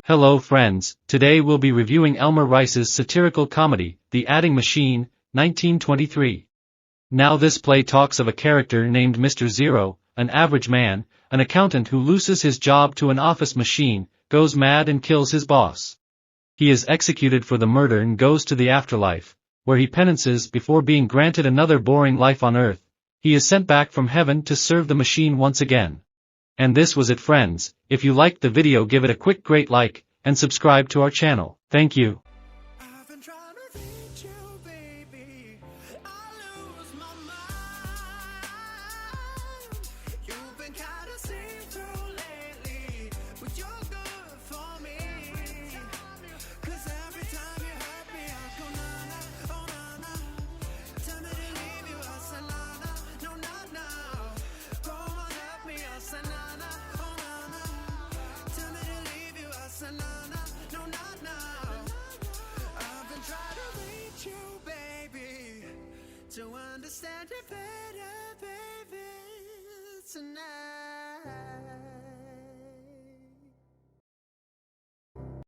Hello friends, today we'll be reviewing Elmer Rice's satirical comedy, The Adding Machine, 1923. Now this play talks of a character named Mr. Zero, an average man, an accountant who loses his job to an office machine, goes mad and kills his boss. He is executed for the murder and goes to the afterlife, where he penances before being granted another boring life on earth. He is sent back from heaven to serve the machine once again. And this was it friends. If you liked the video, give it a quick great like, and subscribe to our channel. Thank you. I've been trying to reach you, baby. I lose my mind. You've been kinda see-through lately, but you're good for me. 'Cause every time you hurt me, I go na-na, oh na-na. Tell me to leave you, I say na-na, no not now. Go on, hurt me, I say na-na, oh na-na. Tell me to leave you, I say na-na, no not now. I've been trying to reach you, baby, to understand you better, baby, tonight.